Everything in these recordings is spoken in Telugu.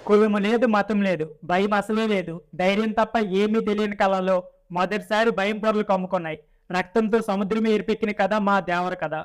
కులము లేదు, మతం లేదు, భయం అసలే లేదు. ధైర్యం తప్ప ఏమీ తెలియని కళలో మొదటిసారి భయం పొరలు కమ్ముకున్నాయి. రక్తంతో సముద్రమే ఎరిపెక్కిన కథ మా దేవర కథ.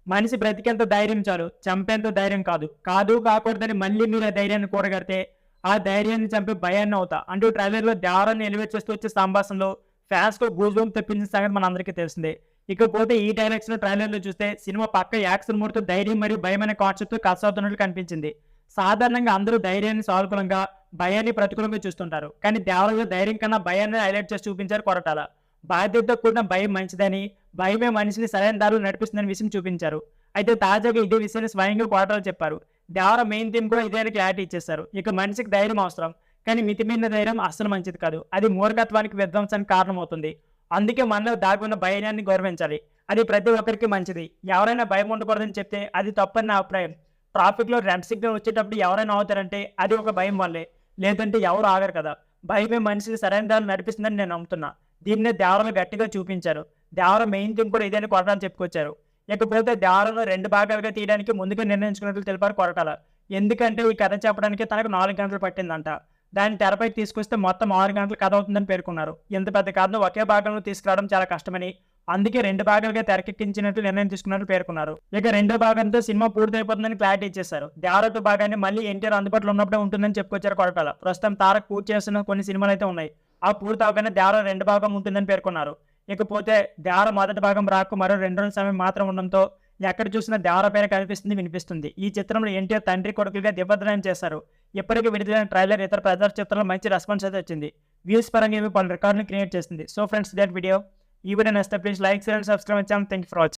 మనిషి బ్రతికేంత ధైర్యం చాలు, చంపేంత ధైర్యం కాదు. కాదు కాకూడదని మళ్ళీ మీరు ఆ ధైర్యాన్ని కూడగడితే ఆ ధైర్యాన్ని చంపే భయాన్ని అవుతా అంటూ ట్రైలర్లో దేవరాన్ని ఎలివేట్ చేస్తూ వచ్చే సంభాషణలో ఫ్యాన్స్ కు గూజుం తెప్పించిన సంగతి మన అందరికీ తెలిసిందే. ఇకపోతే ఈ డైరెక్షన్ ట్రైలర్లో చూస్తే సినిమా పక్క యాక్షన్ మూడుతో ధైర్యం మరియు భయం అనే కాన్సెప్ట్ కసావుతున్నట్లు కనిపించింది. సాధారణంగా అందరూ ధైర్యాన్ని సానుకూలంగా, భయాన్ని ప్రతికూలంగా చూస్తుంటారు. కానీ దేవరాజు ధైర్యం కన్నా భయాన్ని హైలైట్ చేసి చూపించారు కొరటాల. బాధ్యతతో కూడిన భయం మంచిదని, భయమే మనిషిని సరైన దారిలో నడిపిస్తుందని విషయం చూపించారు. అయితే తాజాగా ఇదే విషయాన్ని స్వయంగా కొరటాల చెప్పారు. దేవర మెయిన్ థీమ్ కూడా ఇదే క్లారిటీ ఇచ్చేశారు. ఇక మనిషికి ధైర్యం అవసరం, కానీ మితిమీరిన ధైర్యం అస్సలు మంచిది కాదు. అది మూర్ఖత్వానికి, విధ్వంసానికి కారణమవుతుంది. అందుకే మనలో దాగి ఉన్న భయాన్ని గౌరవించాలి. అది ప్రతి ఒక్కరికి మంచిది. ఎవరైనా భయం ఉండకూడదని చెప్తే అది తప్పని నా అభిప్రాయం. ట్రాఫిక్లో రెడ్ సిగ్నల్ వచ్చేటప్పుడు ఎవరైనా ఆగుతారంటే అది ఒక భయం వల్లే, లేదంటే ఎవరు ఆగరు కదా. భయమే మనిషిని సరైన దారిలో నడిపిస్తుందని నేను నమ్ముతున్నా. దీన్నే దేవరలో గట్టిగా చూపించారు. దేవర మెయిన్ థీమ్ కూడా ఇదేని కొరటాల చెప్పుకొచ్చారు. ఇకపోతే దేవరను 2 భాగాలుగా తీయడానికి ముందుగా నిర్ణయించుకున్నట్లు తెలిపారు కొరటాల. ఎందుకంటే ఈ కథ చెప్పడానికి తనకు 4 గంటలు పట్టిందంట. దాన్ని తెరపై తీసుకొస్తే మొత్తం 6 గంటల కథ అవుతుందని పేర్కొన్నారు. ఇంత పెద్ద కథను ఒకే భాగంలో తీసుకురావడం చాలా కష్టమని, అందుకే 2 భాగాలుగా తెరకెక్కించినట్లు నిర్ణయం తీసుకున్నట్లు పేర్కొన్నారు. ఇక 2వ భాగంతో సినిమా పూర్తయిపోతుందని క్లారిటీ ఇచ్చేశారు. దేవర 2 భాగాన్ని మళ్ళీ ఎన్టీఆర్ అందుబాటులో ఉన్నప్పుడే ఉంటుందని చెప్పుకొచ్చారు కొరటాల. ప్రస్తుతం తారక్ పూర్తి చేస్తున్న కొన్ని సినిమాలు అయితే ఉన్నాయి. ఆ పూర్తి అవగానే దేవర 2 భాగం ఉంటుందని పేర్కొన్నారు. ఇకపోతే దేవర మొదటి భాగం రాకు మరో 2 రోజుల సమయం మాత్రం ఉండడంతో ఎక్కడ చూసినా దేవర పేరు కనిపిస్తుంది, వినిపిస్తుంది. ఈ చిత్రంలో ఎన్టీఆర్ తండ్రి కొడుకులుగా దివ్యద్రయం చేశారు. ఇప్పటికీ విడుదలైన ట్రైలర్ ఇతర ప్రజల చిత్రంలో మంచి రెస్పాన్స్ అయితే వచ్చింది. వ్యూస్ పరంగా ఇవి పలు రికార్డులను క్రియేట్ చేసింది. So friends, that video. ఈ వీడియో నచ్చితే please like, share and subscribe channel. Thank you for watching.